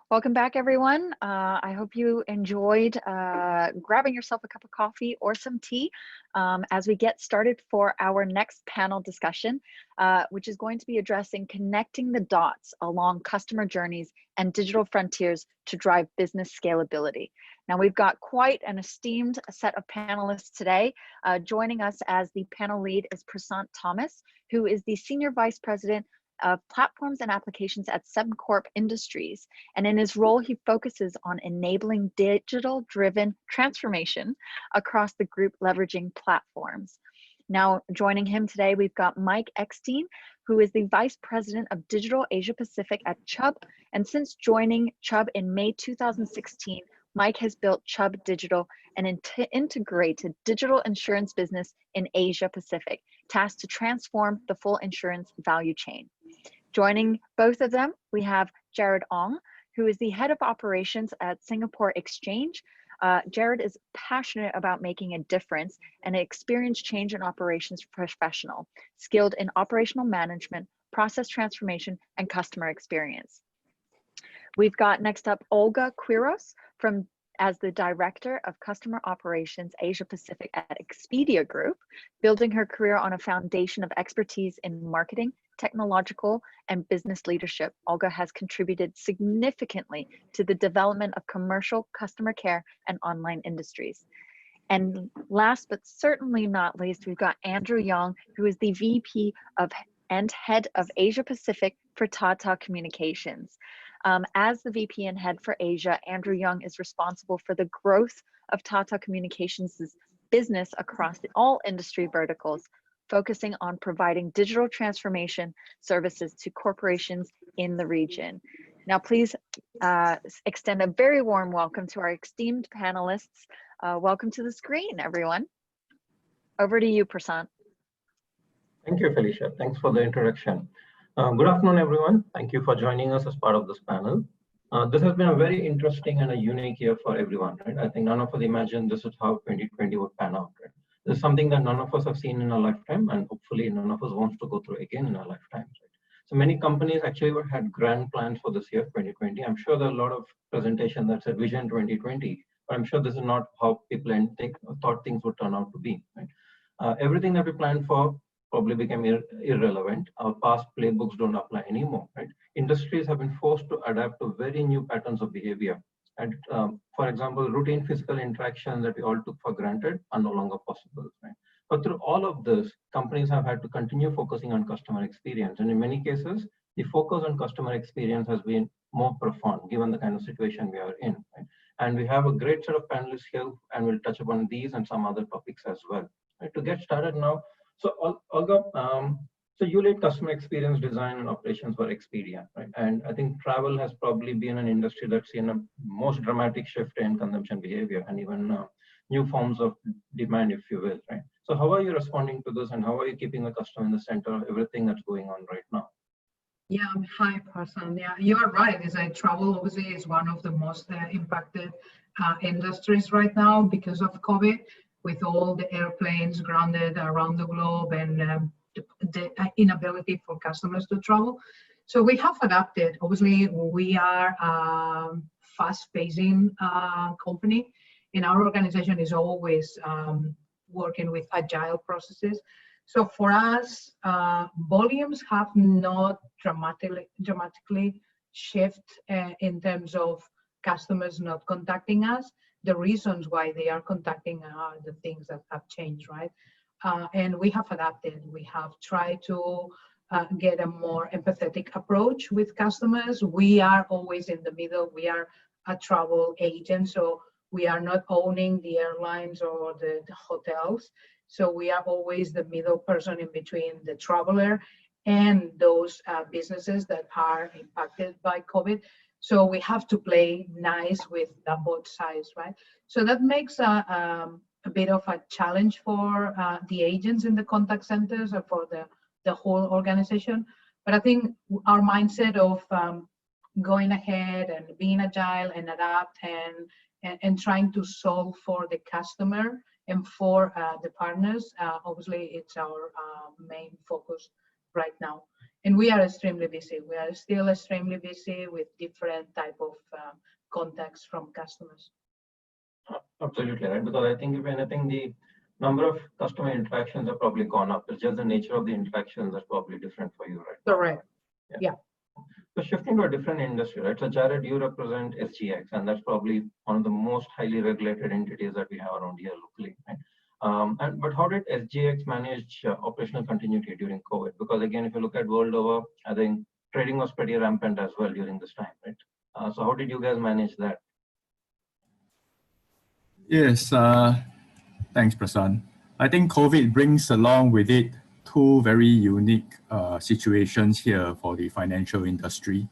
Welcome back, everyone. I hope you enjoyed grabbing yourself a cup of coffee or some tea as we get started for our next panel discussion, which is going to be addressing connecting the dots along customer journeys and digital frontiers to drive business scalability. Now, we've got quite an esteemed set of panelists today. Joining us as the panel lead is Prasant Thomas, who is the Senior Vice President of Platforms and Applications at Sembcorp Industries. And in his role, he focuses on enabling digital-driven transformation across the group, leveraging platforms. Now, joining him today, we've got Mike Eckstein, who is the Vice President of Digital Asia Pacific at Chubb. And since joining Chubb in May 2016, Mike has built Chubb Digital, an integrated digital insurance business in Asia Pacific, tasked to transform the full insurance value chain. Joining both of them, we have Jared Ong, who is the Head of Operations at Singapore Exchange. Jared is passionate about making a difference and an experienced change in operations professional, skilled in operational management, process transformation, and customer experience. We've got next up Olga Quiros as the Director of Customer Operations Asia Pacific at Expedia Group, building her career on a foundation of expertise in marketing, technological, and business leadership. Olga has contributed significantly to the development of commercial customer care and online industries. And last but certainly not least, we've got Andrew Young, who is the VP and Head of Asia Pacific for Tata Communications. As the VP and Head for Asia, Andrew Young is responsible for the growth of Tata Communications' business across all industry verticals, focusing on providing digital transformation services to corporations in the region. Now, please extend a very warm welcome to our esteemed panelists. Welcome to the screen, everyone. Over to you, Prasant. Thank you, Felicia. Thanks for the introduction. Good afternoon, everyone. Thank you for joining us as part of this panel. This has been a very interesting and a unique year for everyone, right? I think none of us imagined this is how 2020 would pan out, right? This is something that none of us have seen in our lifetime, and hopefully none of us wants to go through again in our lifetimes, right? So many companies actually had grand plans for this year, 2020. I'm sure there are a lot of presentations that said Vision 2020, but I'm sure this is not how people thought things would turn out to be, right? Everything that we planned for probably became irrelevant. Our past playbooks don't apply anymore, right? Industries have been forced to adapt to very new patterns of behavior. And for example, routine physical interactions that we all took for granted are no longer possible, right? But through all of this, companies have had to continue focusing on customer experience. And in many cases, the focus on customer experience has been more profound given the kind of situation we are in, right? And we have a great set of panelists here, and we'll touch upon these and some other topics as well. Right, to get started now, so Olga, so you lead customer experience design and operations for Expedia, right? And I think travel has probably been an industry that's seen a most dramatic shift in consumption behavior and even new forms of demand, if you will, right? So how are you responding to this, and how are you keeping the customer in the center of everything that's going on right now? Yeah, hi, Prasant. Yeah, you are right. Travel obviously is one of the most impacted industries right now because of COVID, with all the airplanes grounded around the globe and the inability for customers to travel. So we have adapted. Obviously, we are a fast-pacing company, and our organization is always working with agile processes. So for us, volumes have not dramatically shifted in terms of customers not contacting us. The reasons why they are contacting are the things that have changed, right? And we have adapted. We have tried to get a more empathetic approach with customers. We are always in the middle. We are a travel agent, so we are not owning the airlines or the hotels. So we are always the middle person in between the traveler and those businesses that are impacted by COVID. So we have to play nice with both sides, right? So that makes a bit of a challenge for the agents in the contact centers or for the whole organization. But I think our mindset of going ahead and being agile and adapt and trying to solve for the customer and for the partners, obviously it's our main focus right now. And we are extremely busy. We are still extremely busy with different type of contacts from customers. Absolutely right, because I think if anything, the number of customer interactions have probably gone up. It's just the nature of the interactions that's probably different for you right now. Correct. Yeah. So shifting to a different industry, right? So Jared, you represent SGX, and that's probably one of the most highly regulated entities that we have around here locally, right? But how did SGX manage operational continuity during COVID? Because again, if you look at world over, I think trading was pretty rampant as well during this time, right? So how did you guys manage that? Yes, thanks, Prasan. I think COVID brings along with it two very unique situations here for the financial industry,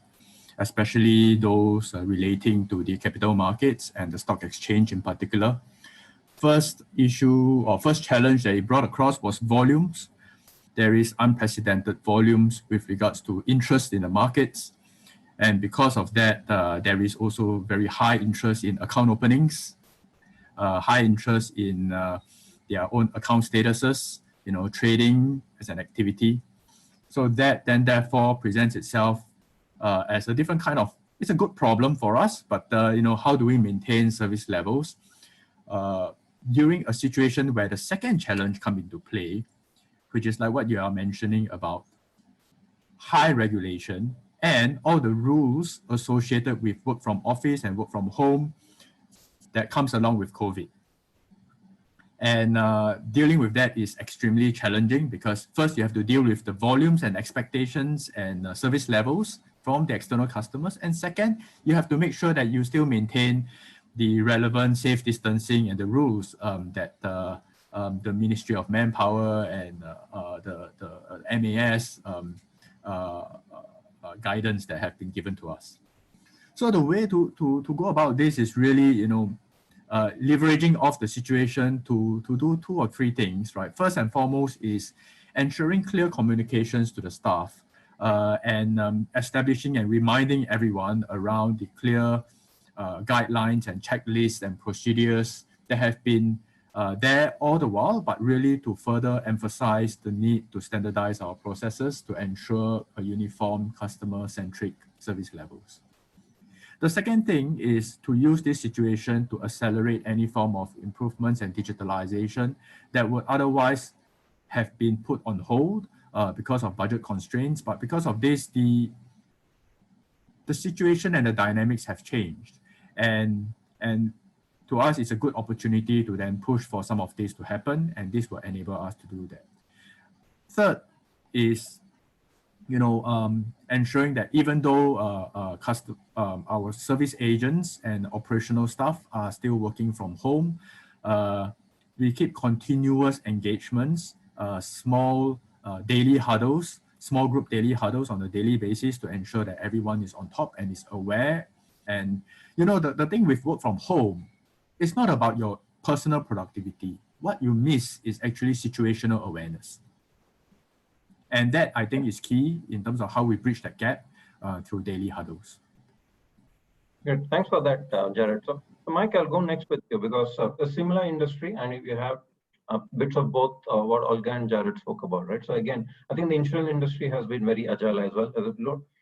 especially those relating to the capital markets and the stock exchange in particular. First issue or first challenge that it brought across was volumes. There is unprecedented volumes with regards to interest in the markets. And because of that, there is also very high interest in account openings, high interest in their own account statuses, trading as an activity. So that then therefore presents itself as a different kind of, it's a good problem for us, but how do we maintain service levels during a situation where the second challenge comes into play, which is like what you are mentioning about high regulation and all the rules associated with work from office and work from home that comes along with COVID. And dealing with that is extremely challenging because first you have to deal with the volumes and expectations and service levels from the external customers. And second, you have to make sure that you still maintain the relevant safe distancing and the rules that the Ministry of Manpower and the MAS guidance that have been given to us. So the way to go about this is really, leveraging off the situation to do two or three things, right? First and foremost is ensuring clear communications to the staff and establishing and reminding everyone around the clear guidelines and checklists and procedures that have been there all the while, but really to further emphasize the need to standardize our processes to ensure a uniform customer-centric service levels. The second thing is to use this situation to accelerate any form of improvements and digitalization that would otherwise have been put on hold because of budget constraints. But because of this, the situation and the dynamics have changed. And to us, it's a good opportunity to then push for some of this to happen, and this will enable us to do that. Third is ensuring that even though our service agents and operational staff are still working from home, we keep continuous engagements, small daily huddles, small group daily huddles on a daily basis to ensure that everyone is on top and is aware. And the thing with work from home, it's not about your personal productivity. What you miss is actually situational awareness. And that, I think, is key in terms of how we bridge that gap through daily huddles. Good. Thanks for that, Jared. So, Mike, I'll go next with you because a similar industry, and if you have bits of both what Olga and Jared spoke about, right? So again, I think the insurance industry has been very agile as well.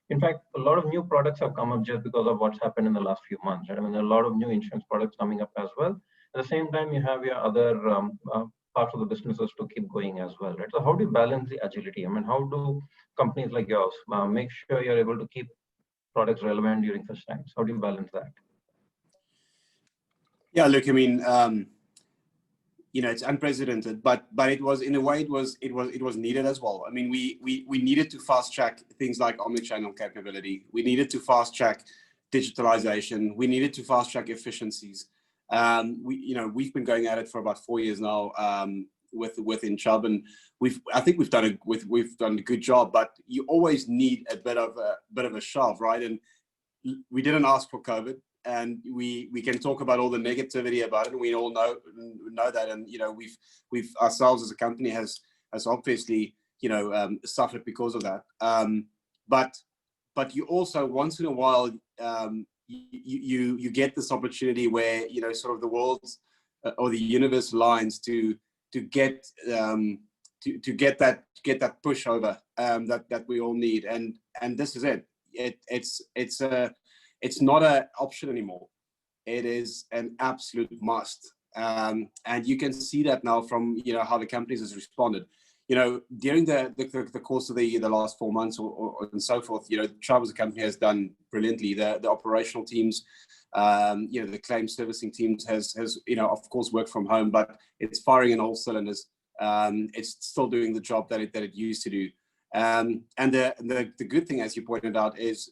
In fact, a lot of new products have come up just because of what's happened in the last few months, right? I mean, there are a lot of new insurance products coming up as well. At the same time, you have your other parts of the businesses to keep going as well, right? So how do you balance the agility? I mean, how do companies like yours make sure you're able to keep products relevant during such times? How do you balance that? Yeah, look, I mean, it's unprecedented, but it was, in a way, it was needed as well. I mean, we needed to fast track things like omnichannel capability. We needed to fast track digitalization. We needed to fast track efficiencies. We've been going at it for about 4 years now within Chubb, and I think we've done a good job. But you always need a bit of a shove, right? And we didn't ask for COVID, and we can talk about all the negativity about it, and we all know that. And we've ourselves as a company has obviously suffered because of that. But you also once in a while. You get this opportunity where sort of the world's or the universe lines to get to get that push over that we all need, and this is it. It's not an option anymore. It is an absolute must, and you can see that now from how the companies has responded. During the course of the last 4 months or and so forth, Tribe as a company has done brilliantly. The operational teams, the claim servicing teams has of course worked from home, but it's firing in all cylinders. It's still doing the job that it used to do. And the good thing, as you pointed out, is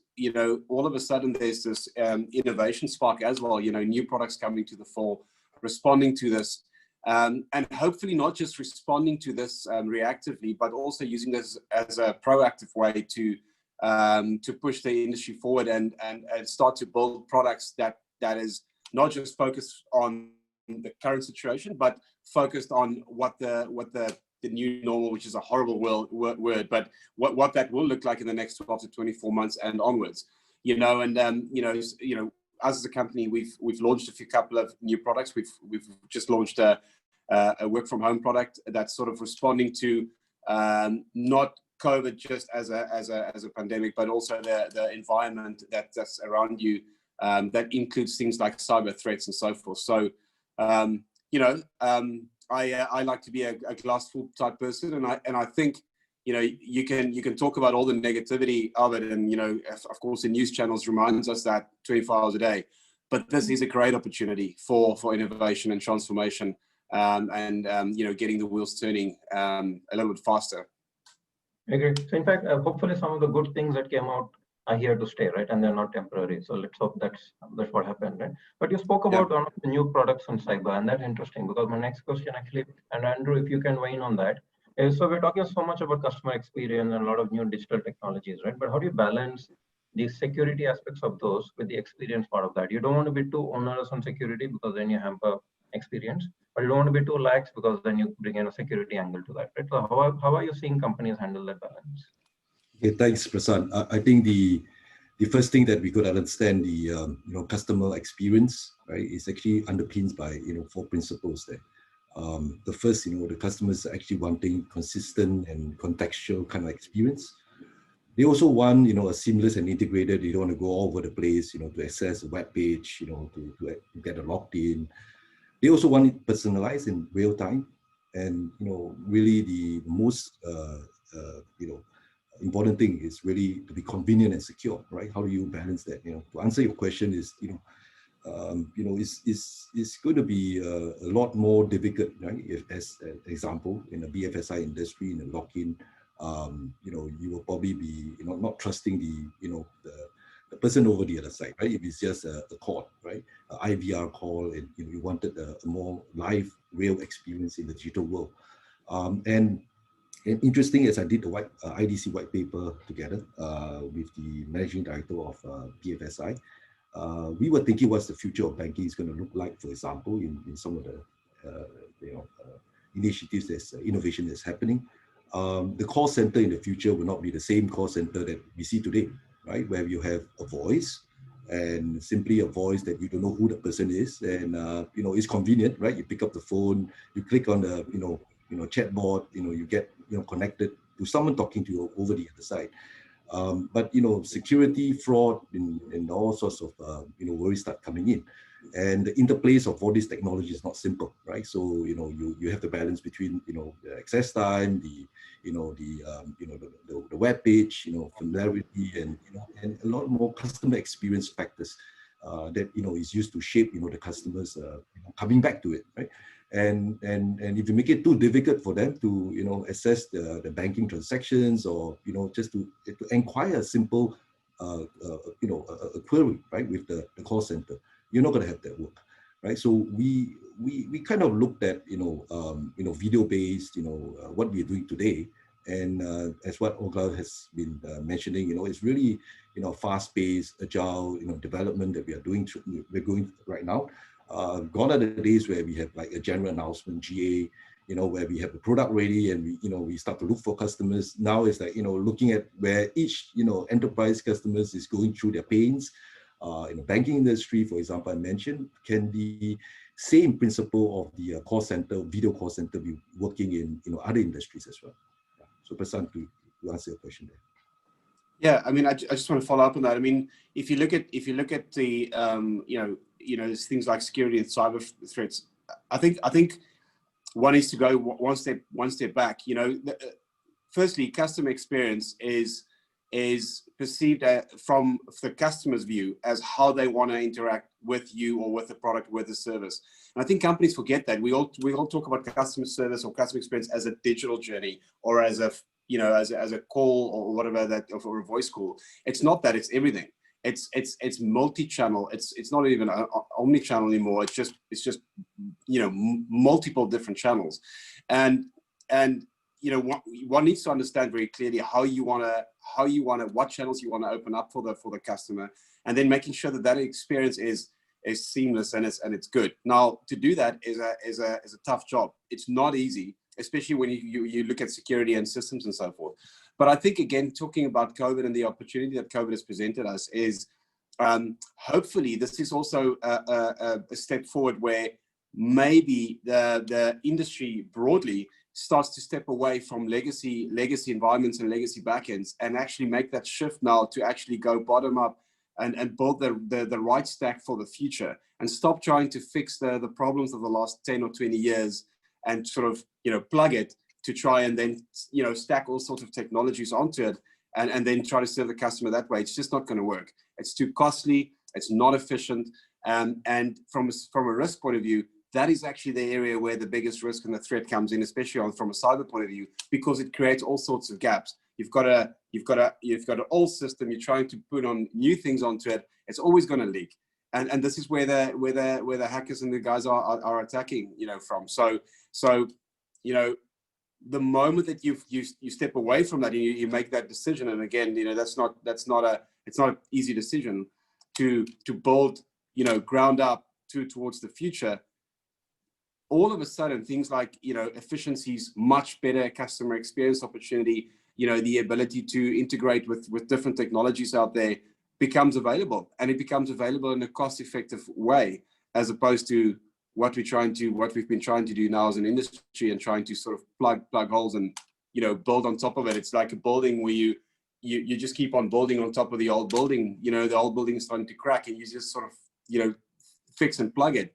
all of a sudden there's this innovation spark as well. New products coming to the fore, responding to this. And hopefully not just responding to this reactively, but also using this as a proactive way to push the industry forward and start to build products that is not just focused on the current situation, but focused on what the new normal, which is a horrible word, but what that will look like in the next 12 to 24 months and onwards. Us as a company, we've launched a couple of new products. We've just launched a work from home product that's sort of responding to not COVID just as a pandemic, but also the environment that's around you that includes things like cyber threats and so forth. So I like to be a glass full type person, and I think you can talk about all the negativity of it, and of course the news channels reminds us that 24 hours a day, but this is a great opportunity for innovation and transformation, and getting the wheels turning a little bit faster. I agree. So in fact, hopefully some of the good things that came out are here to stay, right? And they're not temporary. So let's hope that's what happened, right? But you spoke about one of the new products on cyber, and that's interesting because my next question actually, and Andrew, if you can weigh in on that, is so we're talking so much about customer experience and a lot of new digital technologies, right? But how do you balance the security aspects of those with the experience part of that? You don't want to be too onerous on security because then you hamper experience, but you don't want to be too lax because then you bring in a security angle to that, right? So how are you seeing companies handle that balance? Okay, thanks, Prasan. I think the first thing that we could understand the customer experience, right, is actually underpinned by 4 principles there. The first, the customers are actually wanting consistent and contextual kind of experience. They also want a seamless and integrated. They don't want to go all over the place, to access a web page, to get a logged in. They also want it personalized in real time, and really the most important thing is really to be convenient and secure, right? How do you balance that? To answer your question is, it's going to be a lot more difficult, right? If, as an example, in the BFSI industry, in the lock-in, you will probably be, not trusting the person over the other side, right? If it's just a call, right? An IVR call, and you wanted a more live, real experience in the digital world. And interesting, as I did the IDC white paper together with the managing director of BFSI, we were thinking what's the future of banking is going to look like, for example, in some of the initiatives, there's innovation that's happening. The call center in the future will not be the same call center that we see today, right? Where you have a voice, and simply a voice that you don't know who the person is, and it's convenient, right? You pick up the phone, you click on the chatbot, you get connected to someone talking to you over the other side. But security, fraud, and all sorts of worries start coming in, and the interplays of all this technology is not simple, right? So you have the balance between the access time, the web page, familiarity, and a lot more customer experience factors that is used to shape the customers coming back to it, right? And if you make it too difficult for them to assess the banking transactions, or just to inquire a simple a query, right, with the call center, you're not going to have that work, right? So we kind of looked at video based what we're doing today, and as what Olga has been mentioning, it's really fast paced, agile development that we're going right now. Gone are the days where we have like a general announcement, GA, where we have the product ready and we start to look for customers. Now it's like, looking at where each, enterprise customers is going through their pains. In the banking industry, for example, I mentioned, can the same principle of the call center, video call center, be working in other industries as well. Yeah. So Prasanth, to answer your question there. Yeah, I mean, I just want to follow up on that. I mean, if you look at the things like security and cyber threats, I think one needs to go one step back. Firstly, customer experience is perceived from the customer's view as how they want to interact with you or with the product, with the service. And I think companies forget that. We all talk about customer service or customer experience as a digital journey or as a as a call or whatever or a voice call. It's not that. It's everything. It's multi-channel. It's not even omni-channel anymore. It's just multiple different channels, and one needs to understand very clearly what channels you want to open up for the customer, and then making sure that experience is seamless and it's good. Now, to do that is a tough job. It's not easy, especially when you look at security and systems and so forth. But I think, again, talking about COVID and the opportunity that COVID has presented us is hopefully this is also a step forward where maybe the industry broadly starts to step away from legacy environments and legacy backends and actually make that shift now to actually go bottom up and build the right stack for the future and stop trying to fix the problems of the last 10 or 20 years and sort of plug it to try and then stack all sorts of technologies onto it and then try to serve the customer that way. It's just not going to work. It's too costly. It's not efficient. And from a risk point of view, that is actually the area where the biggest risk and the threat comes in, especially from a cyber point of view, because it creates all sorts of gaps. You've got an old system. You're trying to put on new things onto it. It's always going to leak, and this is where the hackers and the guys are attacking from. So the moment that you step away from that and you make that decision, and again, it's not an easy decision to build ground up towards the future. All of a sudden, things like efficiencies, much better customer experience opportunity, the ability to integrate with different technologies out there becomes available, and it becomes available in a cost-effective way, as opposed to what we've been trying to do now as an industry and trying to sort of plug holes and build on top of it. It's like a building where you just keep on building on top of the old building. The old building is starting to crack, and you just sort of fix and plug it.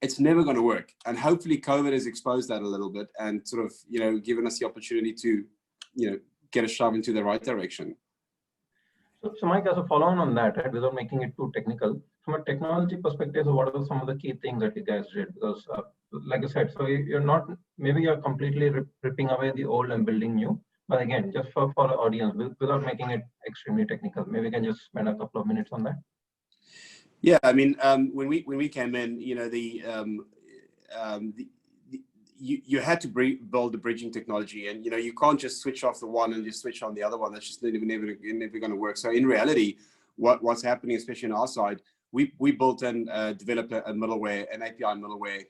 It's never going to work. And hopefully COVID has exposed that a little bit and sort of, given us the opportunity to, get a shove into the right direction. So Mike, as a follow-on on that, right, without making it too technical, from a technology perspective, so what are some of the key things that you guys did? Because like I said, so you're completely ripping away the old and building new. But again, just for the audience, without making it extremely technical, maybe we can just spend a couple of minutes on that. Yeah, I mean, when we came in, you had to build the bridging technology, and you can't just switch off the one and just switch on the other one. That's just never going to work. So in reality, what's happening, especially on our side, we built and developed a middleware, an API middleware,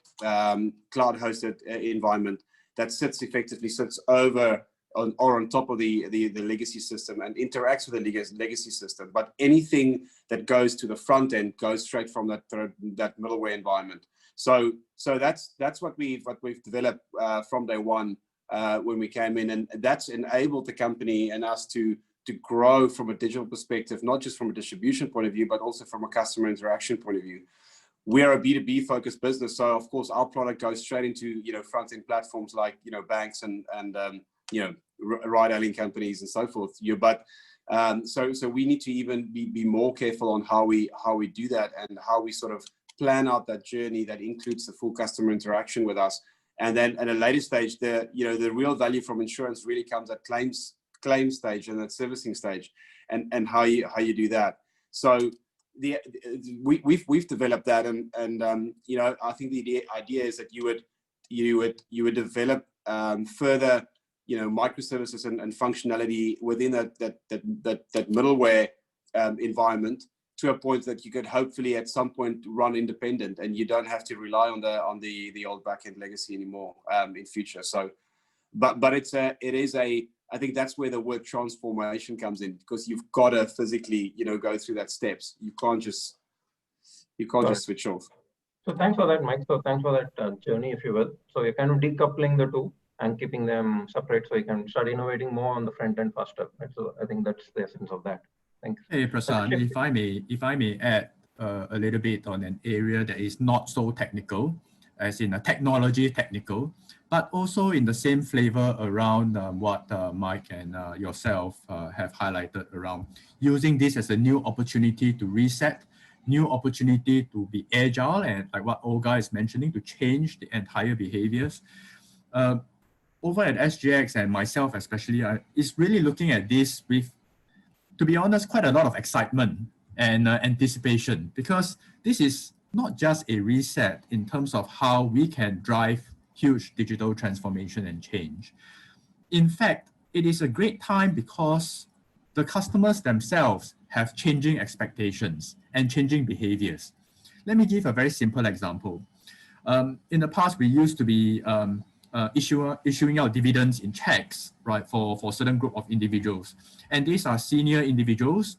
cloud-hosted environment that sits over or on top of the legacy system and interacts with the legacy system. But anything that goes to the front end goes straight from that middleware environment. So that's what we've developed from day one when we came in, and that's enabled the company and us to grow from a digital perspective, not just from a distribution point of view, but also from a customer interaction point of view. We are a B2B focused business, so of course our product goes straight into front end platforms like banks and ride-hailing companies and so forth. But so we need to even be more careful on how we do that and how we sort of plan out that journey that includes the full customer interaction with us. And then at a later stage, the real value from insurance really comes at claim stage and that servicing stage, and how you do that. So we've developed that, and I think the idea is that you would develop further microservices and functionality within that middleware environment to a point that you could hopefully at some point run independent, and you don't have to rely on the old backend legacy anymore in future. So, but it is I think that's where the word transformation comes in, because you've got to physically go through that steps. You can't just switch off. So thanks for that, Mike. So thanks for that journey, if you will. So you're kind of decoupling the two and keeping them separate so you can start innovating more on the front end faster. Right? So I think that's the essence of that. Thanks. Hey, Prasad, if I may add a little bit on an area that is not so technical, as in a technology technical, but also in the same flavor around what Mike and yourself have highlighted around using this as a new opportunity to reset, new opportunity to be agile, and like what Olga is mentioning, to change the entire behaviors. Over at SGX and myself especially, is really looking at this with, to be honest, quite a lot of excitement and anticipation, because this is not just a reset in terms of how we can drive huge digital transformation and change. In fact, it is a great time because the customers themselves have changing expectations and changing behaviors. Let me give a very simple example. In the past, we used to be issuing out dividends in checks, right, for a certain group of individuals. And these are senior individuals,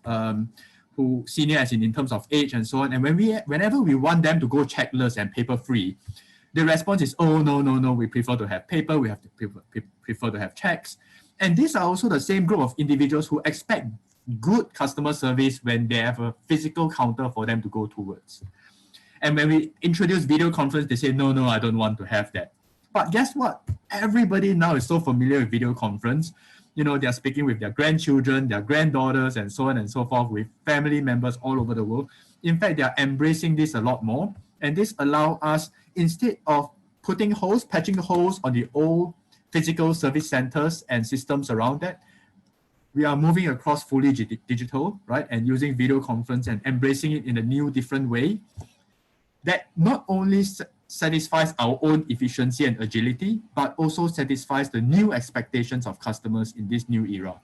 who senior as in terms of age and so on. And whenever we want them to go checkless and paper-free, the response is, oh, no, we prefer to have paper, we have to prefer to have checks. And these are also the same group of individuals who expect good customer service when they have a physical counter for them to go towards. And when we introduce video conference, they say, no, I don't want to have that. But guess what? Everybody now is so familiar with video conference. You know, they're speaking with their grandchildren, their granddaughters, and so on and so forth, with family members all over the world. In fact, they are embracing this a lot more. And this allows us, instead of putting holes, patching holes on the old physical service centers and systems around that, we are moving across fully digital, right? And using video conference and embracing it in a new, different way that not only satisfies our own efficiency and agility, but also satisfies the new expectations of customers in this new era.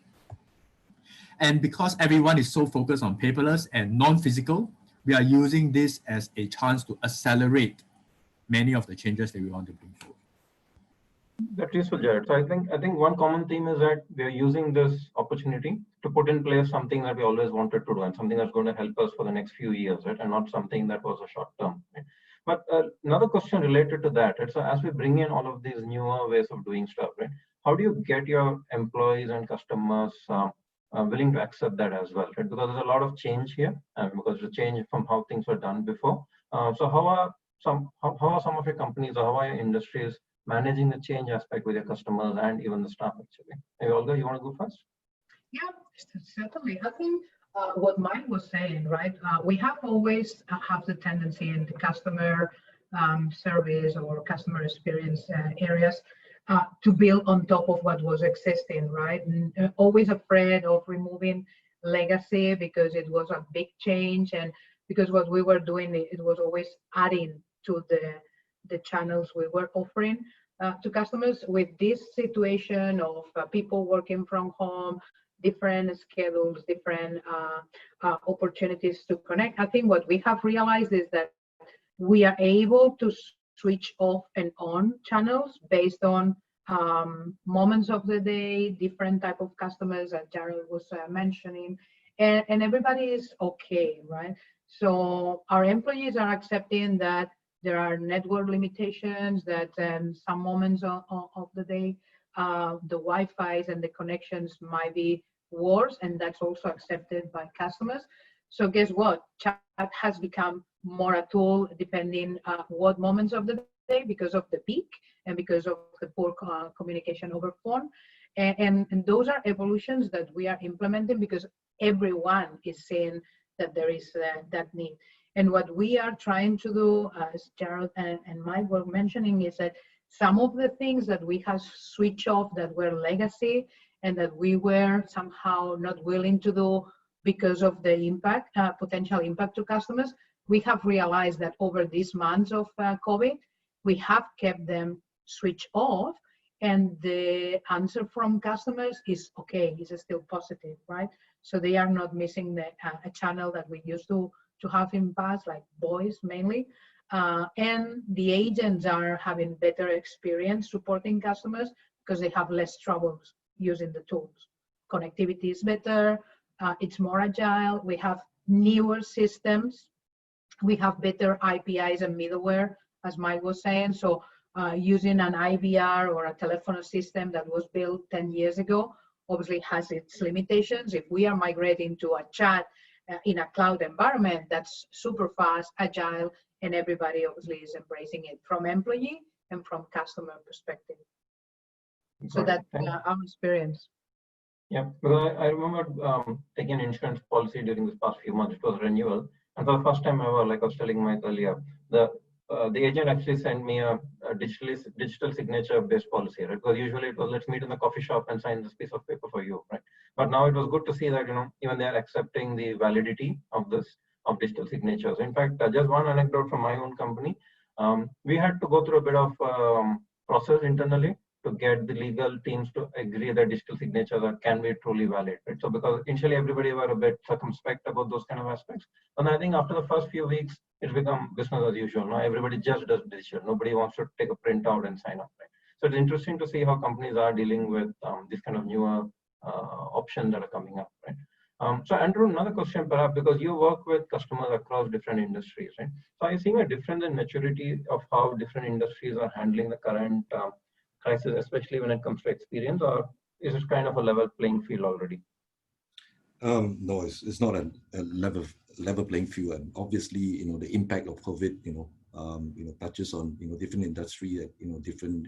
And because everyone is so focused on paperless and non-physical, we are using this as a chance to accelerate many of the changes that we want to bring forward. That's useful, Jared. So I think one common theme is that we are using this opportunity to put in place something that we always wanted to do and something that's going to help us for the next few years, right? And not something that was a short term. Right? But another question related to that, right? So as we bring in all of these newer ways of doing stuff, right? How do you get your employees and customers willing to accept that as well, right? Because there's a lot of change here, because the change from how things were done before. So how are some of your companies, or how are your industries managing the change aspect with your customers and even the staff, actually? Hey, Olga, you want to go first? Yeah, certainly. I think what Mike was saying, right? We have always have the tendency in the customer service or customer experience areas to build on top of what was existing, right? And always afraid of removing legacy because it was a big change, and because what we were doing, it was always adding to the channels we were offering to customers. With this situation of people working from home, different schedules, different opportunities to connect, I think what we have realized is that we are able to switch off and on channels based on moments of the day, different type of customers that Jared was mentioning, and everybody is okay, right? So our employees are accepting that there are network limitations, that some moments of the day, the Wi-Fi's and the connections might be worse, and that's also accepted by customers. So guess what? Chat has become more a tool depending what moments of the day, because of the peak and because of the poor communication over phone. And those are evolutions that we are implementing because everyone is saying that there is that need. And what we are trying to do, as Jared and Mike were mentioning, is that some of the things that we have switched off that were legacy and that we were somehow not willing to do because of the impact, potential impact to customers, we have realized that over these months of COVID, we have kept them switched off, and the answer from customers is okay, it's still positive, right? So they are not missing a channel that we used to have in past, like voice mainly, and the agents are having better experience supporting customers because they have less troubles using the tools. Connectivity is better, it's more agile, we have newer systems We have better APIs and middleware, as Mike was saying. So using an IVR or a telephone system that was built 10 years ago obviously has its limitations. If we are migrating to a chat in a cloud environment that's super fast, agile, and everybody obviously is embracing it from employee and from customer perspective. So that's our experience. Yeah, because I remember taking an insurance policy during this past few months. It was renewal, and for the first time ever, like I was telling Mike earlier, the agent actually sent me a digital signature based policy, right? Because usually it was let's meet in the coffee shop and sign this piece of paper for you, right? But now it was good to see that even they are accepting the validity of digital signatures. In fact, just one anecdote from my own company, we had to go through a bit of process internally to get the legal teams to agree that digital signatures can be truly valid, right? So because initially everybody were a bit circumspect about those kind of aspects, and I think after the first few weeks, it's become business as usual. Now everybody just does digital. Nobody wants to take a printout and sign up, right? So it's interesting to see how companies are dealing with this kind of newer options that are coming up, right? So Andrew, another question perhaps, because you work with customers across different industries, right? So are you seeing a difference in maturity of how different industries are handling the current crisis, especially when it comes to experience, or is it kind of a level playing field already? No, it's not a level playing field, and obviously, the impact of COVID, touches on different industry at different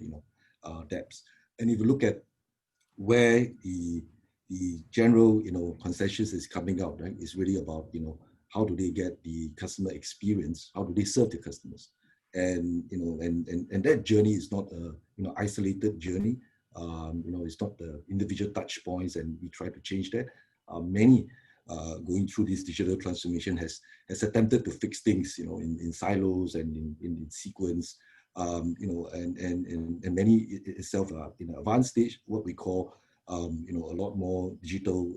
depths. And if you look at where the general consensus is coming out, right, it's really about how do they get the customer experience, how do they serve the customers, and and that journey is not a isolated journey. It's not the individual touch points, and we try to change that. Many going through this digital transformation has attempted to fix things in silos and in sequence, and many itself are in an advanced stage, what we call a lot more digital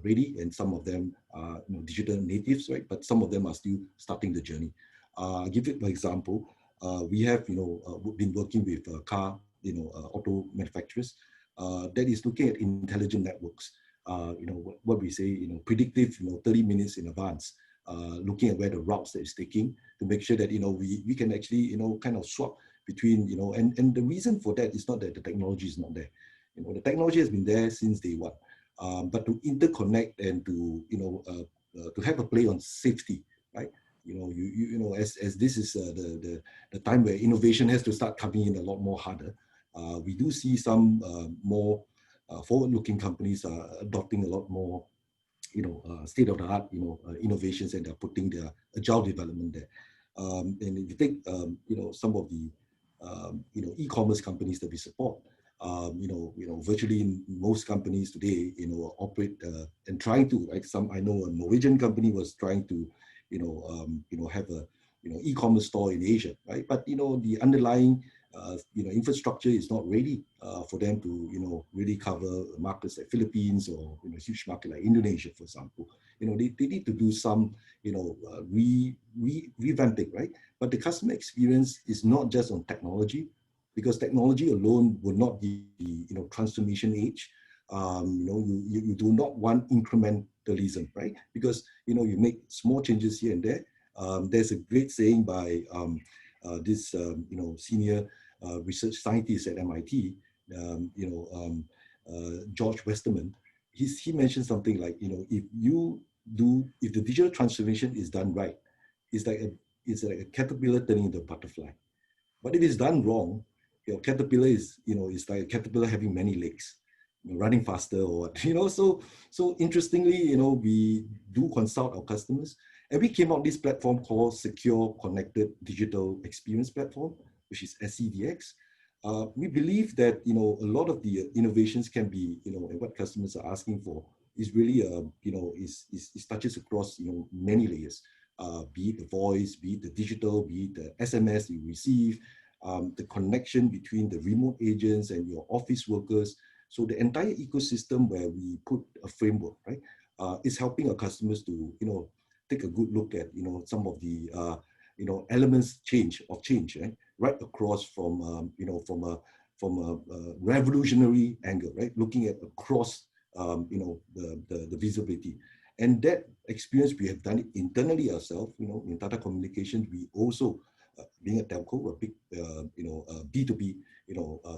ready, and some of them are digital natives, right? But some of them are still starting the journey. I'll give you an example. We have been working with car auto manufacturers that is looking at intelligent networks. What we say, predictive, 30 minutes in advance, looking at where the routes that it's taking to make sure that we can actually kind of swap between and the reason for that is not that the technology is not there. The technology has been there since day one, but to interconnect and to have a play on safety, right? As this is the time where innovation has to start coming in a lot more harder. We do see some more forward-looking companies are adopting a lot more, state-of-the-art, innovations, and they're putting their agile development there. And if you take, some of the, e-commerce companies that we support, virtually in most companies today, operate and trying to, right? I know a Norwegian company was trying to, have a, e-commerce store in Asia, right? But the underlying infrastructure is not ready for them to really cover markets like Philippines or a huge market like Indonesia, for example. They need to do some revamping, right? But the customer experience is not just on technology, because technology alone will not be the transformation age. You do not want incrementalism, right? Because you make small changes here and there. There's a great saying by this senior research scientist at MIT, George Westerman. He mentioned something like, if the digital transformation is done right, it's like a caterpillar turning into a butterfly. But if it's done wrong, caterpillar is like a caterpillar having many legs, running faster or what, so interestingly, we do consult our customers, and we came out this platform called Secure Connected Digital Experience Platform, which is SCDX. We believe that a lot of the innovations can be and what customers are asking for is really is touches across many layers, be it the voice, be it the digital, be it the SMS you receive, the connection between the remote agents and your office workers. So the entire ecosystem where we put a framework, right, is helping our customers to take a good look at some of the elements change, right across from from a revolutionary angle, right, looking at across the visibility. And that experience, we have done it internally ourselves. In Tata Communications, we also, being a telco, a big, B2B,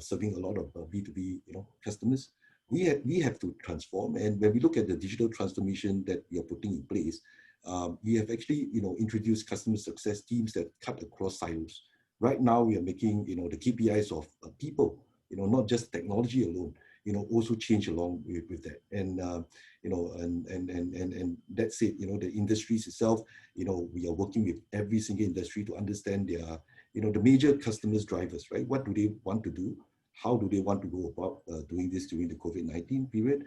serving a lot of B2B, customers, we have to transform. And when we look at the digital transformation that we are putting in place, we have actually, introduced customer success teams that cut across silos. Right now, we are making, the KPIs of people, not just technology alone, also change along with that. And, and that's it, the industries itself, we are working with every single industry to understand their, the major customers drivers, right? What do they want to do? How do they want to go about doing this during the COVID-19 period?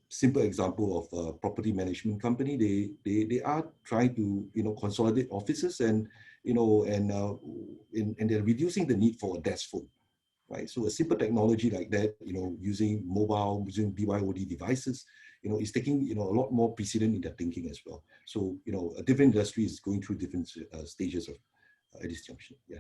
Simple example of a property management company. They are trying to, consolidate offices and, and they're reducing the need for a desk phone. Right. So a simple technology like that, using mobile, using BYOD devices, is taking, a lot more precedent in their thinking as well. So, a different industry is going through different stages of at this junction. Yeah.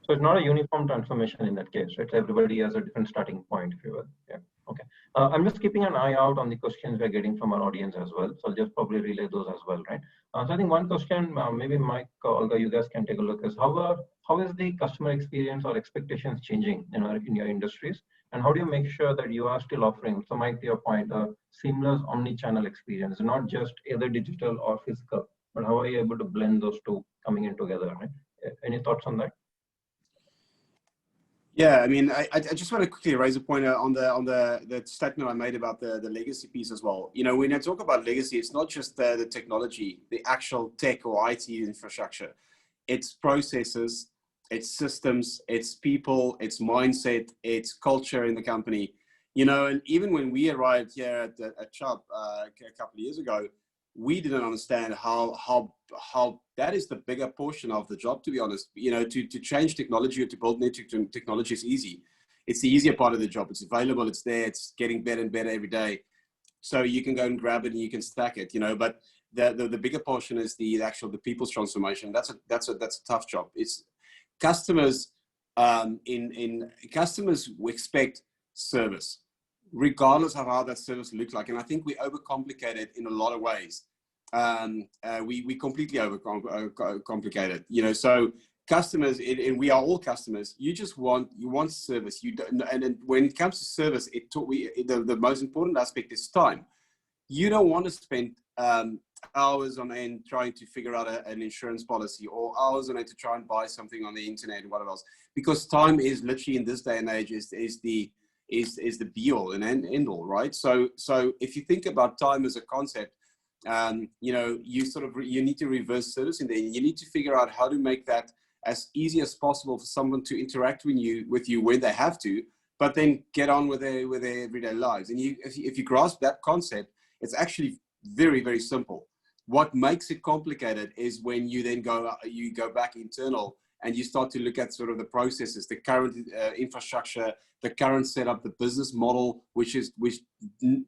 So it's not a uniform transformation in that case, right? Everybody has a different starting point, if you will. Yeah. Okay. I'm just keeping an eye out on the questions we're getting from our audience as well. So I'll just probably relay those as well, right? So I think one question, maybe Mike, Olga, you guys can take a look, is how is the customer experience or expectations changing in your industries? And how do you make sure that you are still offering, so Mike, to your point, a seamless omni-channel experience, not just either digital or physical, but how are you able to blend those two coming in together, right? Any thoughts on that? Yeah, I mean, I just want to quickly raise a point on the statement I made about the legacy piece as well. When I talk about legacy, it's not just the technology, the actual tech or IT infrastructure. It's processes, it's systems, it's people, it's mindset, it's culture in the company. And even when we arrived here at Chubb a couple of years ago, we didn't understand how that is the bigger portion of the job, to be honest. To change technology or to build new technology is easy. It's the easier part of the job. It's available, it's there, it's getting better and better every day. So you can go and grab it and you can stack it, but the bigger portion is the people's transformation. That's a tough job. It's customers, customers expect service, regardless of how that service looks like. And I think we overcomplicate it in a lot of ways. We completely overcomplicate it. So customers, and we are all customers, you want service. You don't, and when it comes to service, the most important aspect is time. You don't want to spend hours on end trying to figure out an insurance policy, or hours on end to try and buy something on the internet and whatever else, because time is literally, in this day and age, is the be all and end all, right? So if you think about time as a concept, you need to reverse service, and then you need to figure out how to make that as easy as possible for someone to interact with you when they have to, but then get on with their everyday lives. And if you grasp that concept, it's actually very, very simple. What makes it complicated is when you then go back internal and you start to look at sort of the processes, the current infrastructure, the current setup, the business model, which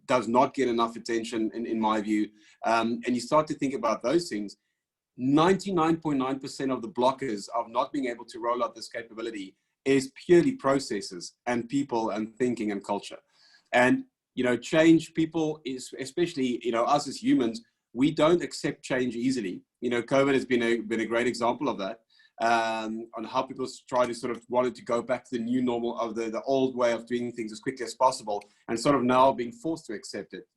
does not get enough attention in my view. And you start to think about those things. 99.9% of the blockers of not being able to roll out this capability is purely processes and people and thinking and culture. And, change, people is, especially, us as humans, we don't accept change easily. COVID has been a great example of that. On how people try to sort of wanted to go back to the new normal of the old way of doing things as quickly as possible, and sort of now being forced to accept it,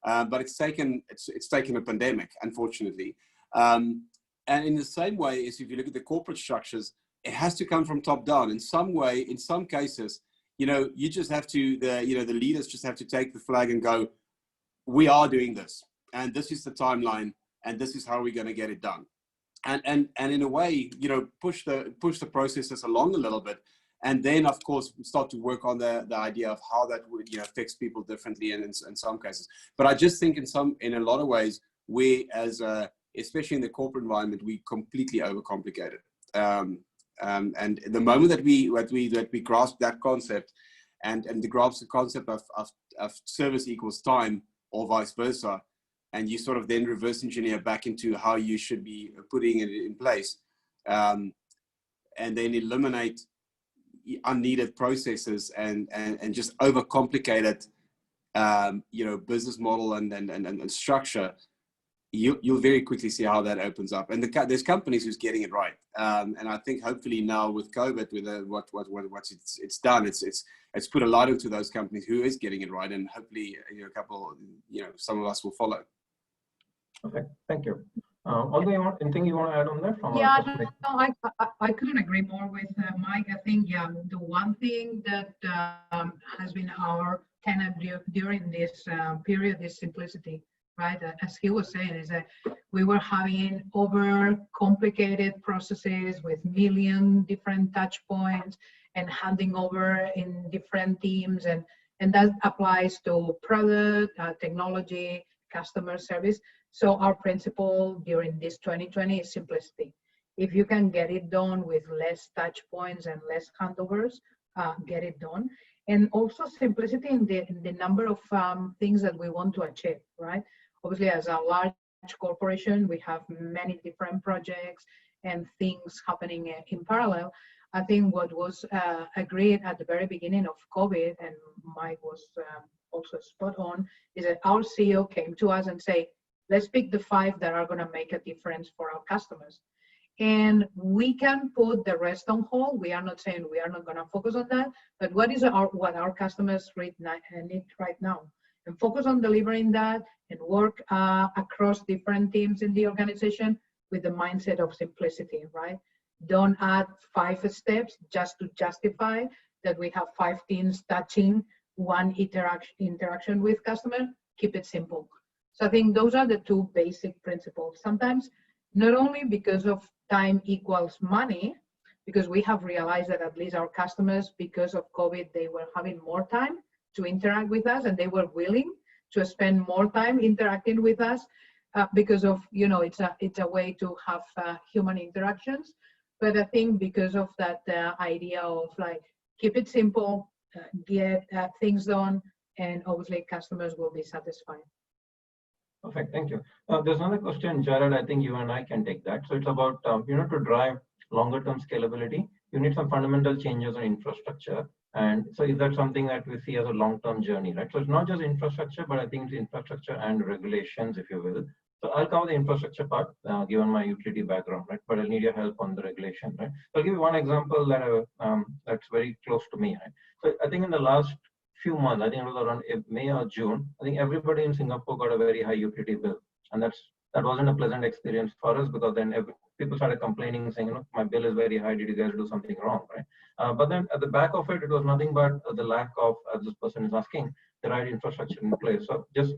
but it's taken a pandemic, unfortunately. And in the same way as if you look at the corporate structures, it has to come from top down in some way. In some cases, you just have to, the leaders just have to take the flag and go, we are doing this, and this is the timeline, and this is how we're going to get it done. And in a way, push the processes along a little bit, and then of course start to work on the idea of how that would affects people differently in some cases. But I just think in a lot of ways, we especially in the corporate environment, we completely overcomplicate it. And the moment that we grasp that concept and grasp the concept of service equals time, or vice versa, and you sort of then reverse engineer back into how you should be putting it in place, and then eliminate unneeded processes and just overcomplicated, business model and structure, you'll very quickly see how that opens up. And there's companies who's getting it right. And I think hopefully now with COVID, with what it's done, it's put a lot into those companies who is getting it right. And hopefully some of us will follow. Okay, thank you. Olga, anything you want to add on that? I couldn't agree more with Mike. I think, the one thing that has been our tenet during this period is simplicity, right? As he was saying, is that we were having over complicated processes with million different touch points and handing over in different teams. And that applies to product, technology, customer service. So our principle during this 2020 is simplicity. If you can get it done with less touch points and less handovers, get it done. And also simplicity in the number of things that we want to achieve, right? Obviously, as a large corporation, we have many different projects and things happening in parallel. I think what was agreed at the very beginning of COVID, and Mike was also spot on, is that our CEO came to us and say, let's pick the 5 that are going to make a difference for our customers. And we can put the rest on hold. We are not saying we are not going to focus on that, but what our customers need right now? And focus on delivering that and work across different teams in the organization with the mindset of simplicity, right? Don't add 5 steps just to justify that we have 5 teams touching one interaction with customer. Keep it simple. So I think those are the 2 basic principles. Sometimes not only because of time equals money, because we have realized that at least our customers, because of COVID, they were having more time to interact with us and they were willing to spend more time interacting with us because of, it's a way to have human interactions. But I think because of that idea of like, keep it simple, get things done, and obviously customers will be satisfied. Perfect, thank you. There's another question, Jared. I think you and I can take that. So it's about, to drive longer term scalability, you need some fundamental changes in infrastructure. And so is that something that we see as a long-term journey, right? So it's not just infrastructure, but I think it's infrastructure and regulations, if you will. So I'll cover the infrastructure part, given my utility background, right? But I'll need your help on the regulation, right? So I'll give you one example that that's very close to me, right? So I think in the last few months, I think it was around May or June, I think everybody in Singapore got a very high utility bill. And that wasn't a pleasant experience for us, because then people started complaining, saying, my bill is very high, did you guys do something wrong, right? But then at the back of it, it was nothing but the lack of, as this person is asking, the right infrastructure in place. So just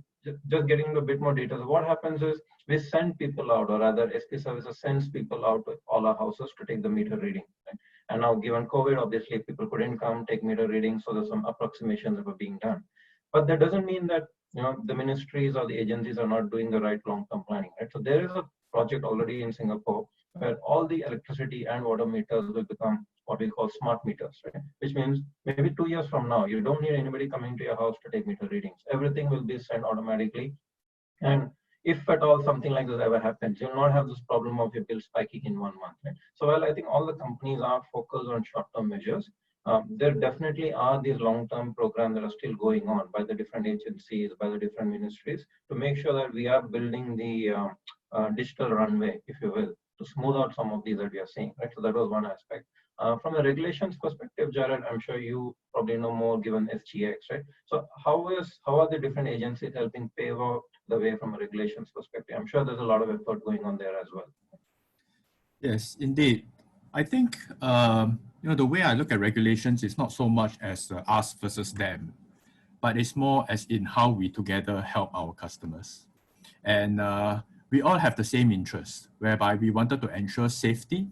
getting into a bit more details, what happens is we send people out, or rather SP Services sends people out to all our houses to take the meter reading, right? And now given COVID, obviously people couldn't come take meter readings, so there's some approximations that were being done. But that doesn't mean that the ministries or the agencies are not doing the right long-term planning, right? So there is a project already in Singapore where all the electricity and water meters will become what we call smart meters, right? Which means maybe 2 years from now, you don't need anybody coming to your house to take meter readings. Everything will be sent automatically. And if at all something like this ever happens, you'll not have this problem of your bill spiking in 1 month, right? So while I think all the companies are focused on short-term measures, there definitely are these long-term programs that are still going on by the different agencies, by the different ministries, to make sure that we are building the digital runway, if you will, to smooth out some of these that we are seeing, right? So that was one aspect. From a regulations perspective, Jared, I'm sure you probably know more given SGX, right? So how are the different agencies helping pave out the way from a regulations perspective? I'm sure there's a lot of effort going on there as well. Yes, indeed. I think the way I look at regulations is not so much as us versus them, but it's more as in how we together help our customers. And we all have the same interest, whereby we wanted to ensure safety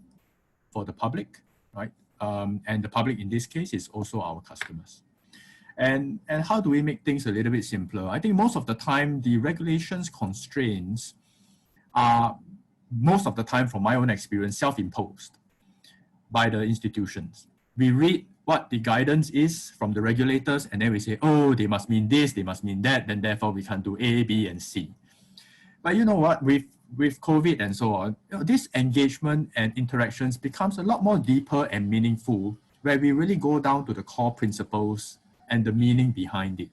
for the public, right? And the public in this case is also our customers. And how do we make things a little bit simpler? I think most of the time, the regulations constraints are, most of the time from my own experience, self-imposed by the institutions. We read what the guidance is from the regulators, and then we say, oh, they must mean this, they must mean that, then therefore we can't do A, B, and C. But you know what, with COVID and so on, this engagement and interactions becomes a lot more deeper and meaningful where we really go down to the core principles and the meaning behind it.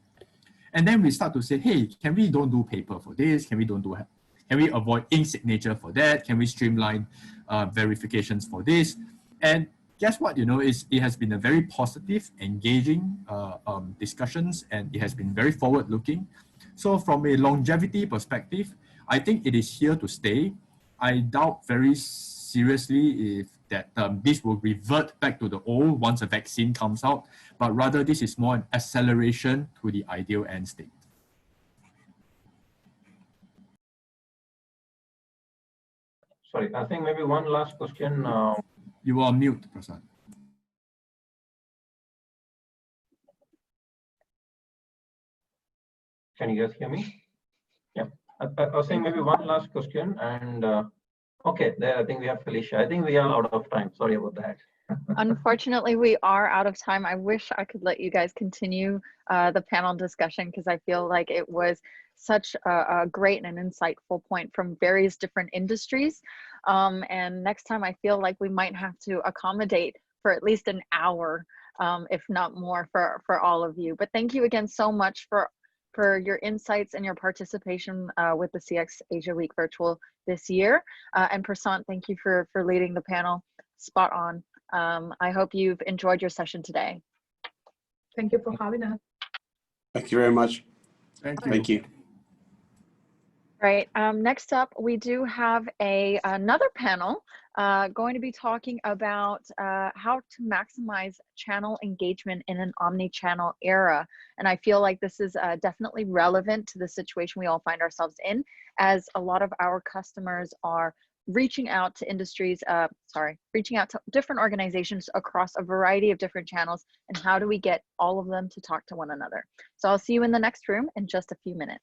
And then we start to say, hey, can we don't do paper for this? Can we avoid ink signature for that? Can we streamline verifications for this? And guess what, it has been a very positive, engaging discussions, and it has been very forward looking. So from a longevity perspective, I think it is here to stay. I doubt very seriously if that this will revert back to the old once a vaccine comes out, but rather this is more an acceleration to the ideal end state. Sorry, I think maybe one last question. You are mute, Prasad. Can you guys hear me? Yeah, I was saying maybe one last question, and okay, there I think we have Felicia. I think we are out of time. Sorry about that. Unfortunately, we are out of time. I wish I could let you guys continue the panel discussion, because I feel like it was such a great and insightful point from various different industries. And next time I feel like we might have to accommodate for at least an hour, if not more, for all of you. But thank you again so much for your insights and your participation with the CX Asia Week Virtual this year. And Prasad, thank you for leading the panel. Spot on. I hope you've enjoyed your session today. Thank you for having us. Thank you very much. Thank you. Right. Next up, we do have another panel going to be talking about how to maximize channel engagement in an omni-channel era. And I feel like this is definitely relevant to the situation we all find ourselves in, as a lot of our customers are reaching out to reaching out to different organizations across a variety of different channels, and how do we get all of them to talk to one another? So I'll see you in the next room in just a few minutes.